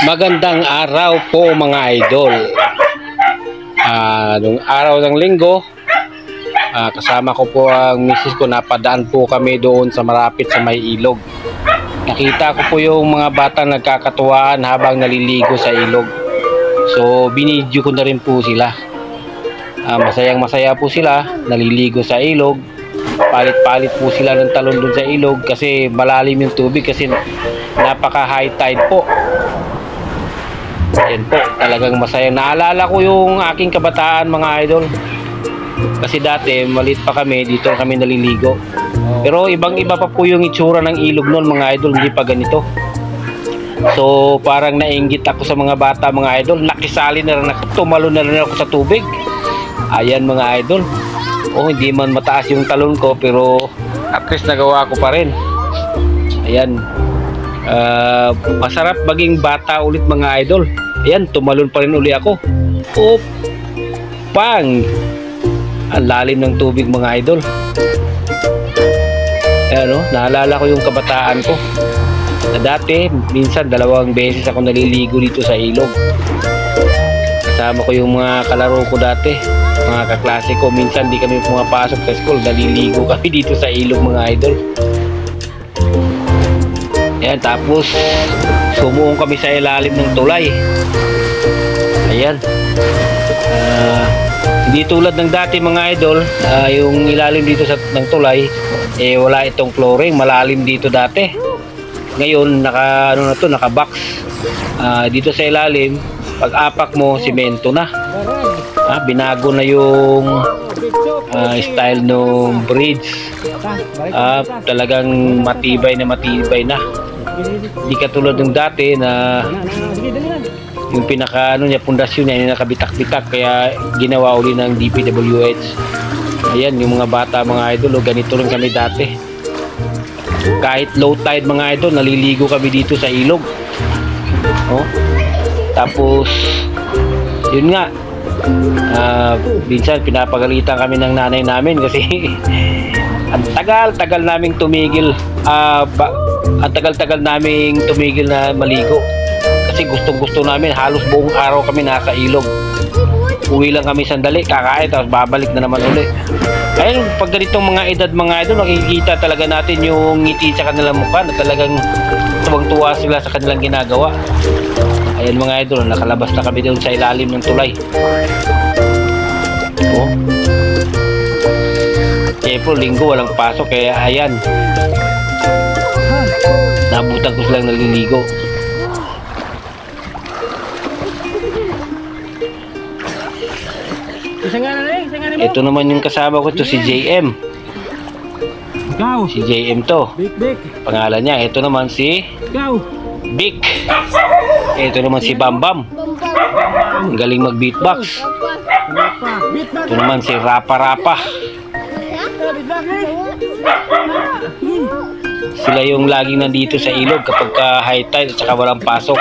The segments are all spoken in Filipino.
Magandang araw po mga idol. Nung araw ng linggo, kasama ko po ang misis ko, napadaan po kami doon sa malapit sa may ilog. Nakita ko po yung mga bata nagkakatuwaan habang naliligo sa ilog. So binidyo ko na rin po sila. Masayang masaya po sila, naliligo sa ilog. Palit-palit po sila ng talon doon sa ilog kasi malalim yung tubig, kasi napaka high tide po. Yan po, talagang masaya. Naalala ko yung aking kabataan mga idol, kasi dati maliit pa kami, dito kami naliligo. Pero ibang iba pa po yung itsura ng ilog noon mga idol, hindi pa ganito. So parang nainggit ako sa mga bata mga idol, nakisali na rin, tumalo na rin ako sa tubig. Ayan mga idol, hindi man mataas yung talon ko, pero at least nagawa ko pa rin. Ayan, masarap maging bata ulit mga idol. Ayan, tumalon pa rin uli ako. Pang! Ang lalim ng tubig mga idol. Ayan, naalala ko yung kabataan ko na dati, minsan 2 beses ako naliligo dito sa ilog. Kasama ko yung mga kalaro ko dati, mga kaklase ko. Minsan di kami pumapasok sa school, naliligo kami dito sa ilog mga idol. Ayan, tapos sumuong kami sa ilalim ng tulay. Ayan, hindi tulad ng dati mga idol, yung ilalim dito ng tulay, wala itong flooring, malalim dito dati. Ngayon naka-box. Dito sa ilalim, pag apak mo, simento na. Binago na yung style ng bridge. Talagang matibay na. Hindi katulad ng dati na yung pinaka pundasyon niya nakabitak-bitak, kaya ginawa uli ng DPWH. Ayan, yung mga bata mga idol, ganito rin kami dati. Kahit low tide mga idol, naliligo kami dito sa ilog. Tapos yun nga, minsan pinapagalitan kami ng nanay namin kasi ang tagal-tagal naming tumigil, na maligo, kasi gustong-gusto namin. Halos buong araw kami nasa ilog. Uwi lang kami sandali, kakain, tapos babalik na naman uli. Ayun, pag ganitong mga edad mga idol, makikita talaga natin yung ngiti sa kanilang mukha na talagang tuwang-tuwa sila sa kanilang ginagawa. Ayan mga idol, nakalabas na kami doon sa ilalim ng tulay. Siyempre, linggo walang pasok, kaya ayan, nabutan ko silang naliligo. Ito naman yung kasama ko, ito si JM. Si JM to, pangalan niya. Ito naman si Big. Ito naman si Bambam, ang galing mag beatbox. Ito naman si Rapa. Sila yung laging nandito sa ilog kapag high tide at saka walang pasok.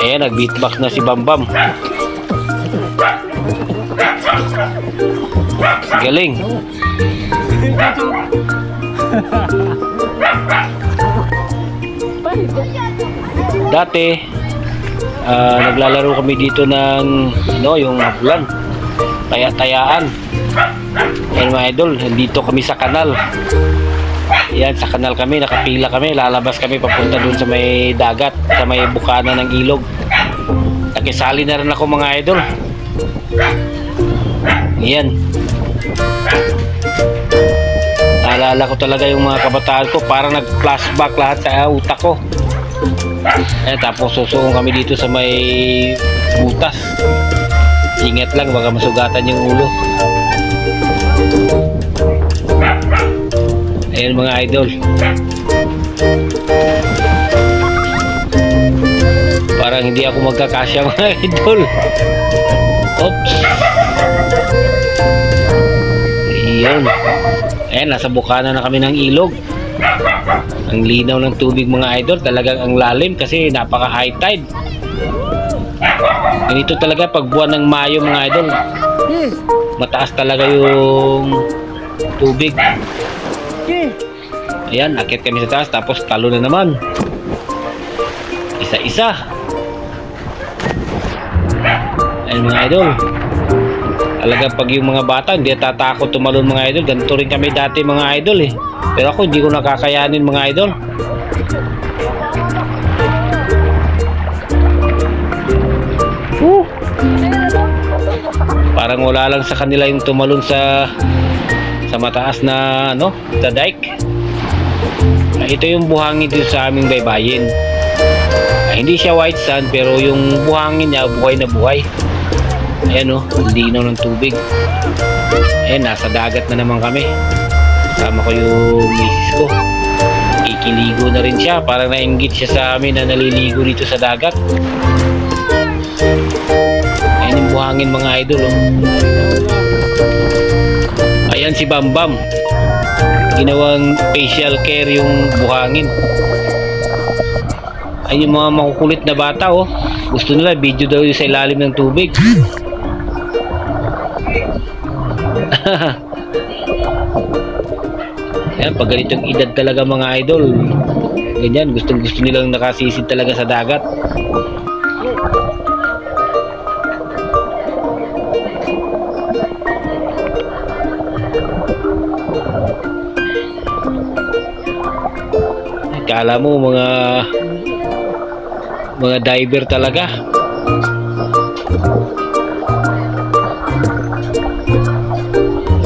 Ayan, nag beatbox na si Bambam. Galing. Dati naglalaro kami dito ng yung habulan, taya-tayaan. Ayan mga idol, dito kami sa kanal. Yan, sa kanal kami, nakapila kami, lalabas kami papunta dun sa may dagat, sa may bukana ng ilog. Nakisali na rin ako mga idol. Yan, naalala ko talaga yung mga kabataan ko, parang nag-flashback lahat sa utak ko. Tapos susuong kami dito sa may butas. Ingat lang, baka masugatan yung ulo. Ayan mga idol, parang hindi ako magkakasya mga idol. Oops. Ayan, nasa bukana na kami ng ilog. Ang linaw ng tubig mga idol, talagang ang lalim kasi napaka high tide. Ganito talaga pag buwan ng Mayo mga idol, mataas talaga yung tubig. Ayan, akit kami sa taas, tapos talo na naman. Isa-isa. Ayun mga idol. Talaga pag yung mga bata hindi tatakot tumalon mga idol. Ganito rin kami dati mga idol eh. Pero ako hindi ko nakakayanin mga idol. Parang wala lang sa kanila yung tumalon sa mataas na ano, sa dike. Ito yung buhangin dito sa aming baybayin. Hindi siya white sand pero yung buhangin niya buhay na buhay. Ayan o, linaw ng tubig. Ayan, nasa dagat na naman kami. Kasama ko yung misis ko. Ikiligo na rin siya. Parang nainggit siya sa amin na naliligo dito sa dagat. Ayan yung buhangin mga idol oh. Ayan si Bambam. Ginawang facial care yung buhangin. Ayan yung mga makukulit na bata oh. Gusto nila video daw yung sa ilalim ng tubig. Yan, pag ganitong edad talaga mga idol, ganyan, gusto nilang nakasisid talaga sa dagat. Kala mo mga diver talaga.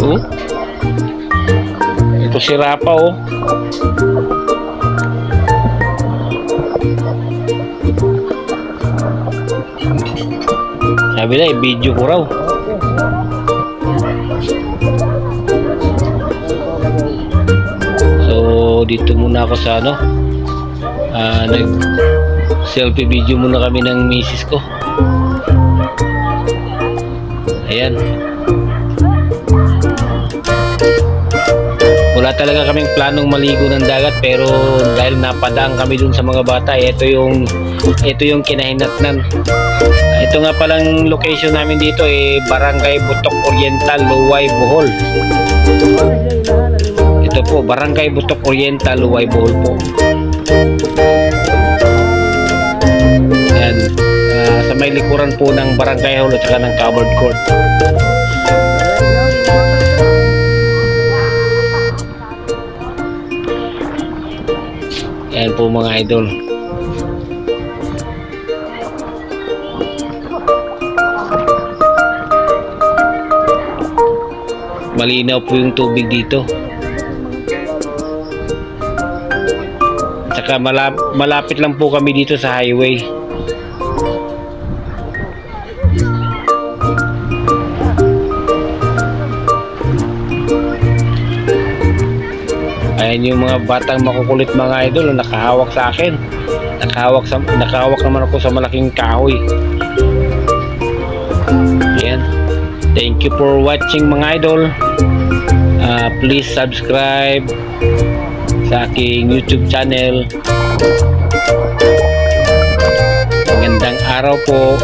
Oh. Ito si Rapa oh. Sabi na i-video ko raw. So dito muna ako sa ano, nag selfie video muna kami ng misis ko. Ayan. Wala talaga kaming planong maligo ng dagat pero dahil napadaan kami dun sa mga bata, ito yung kinahinatnan. Ito nga palang location namin dito Barangay Butok Oriental, Luway, Bohol. Ito po, Barangay Butok Oriental, Luway, Bohol po. Ayan, sa may likuran po ng Barangay Hall at saka ng covered court. Ayan po mga idol. Malinaw po yung tubig dito. Tsaka malapit lang po kami dito sa highway. Ayan yung mga batang makukulit mga idol, nakahawak sa akin. Nakahawak naman ako sa malaking kahoy. Ayan. Thank you for watching mga idol. Please subscribe sa aking YouTube channel. Magandang araw po.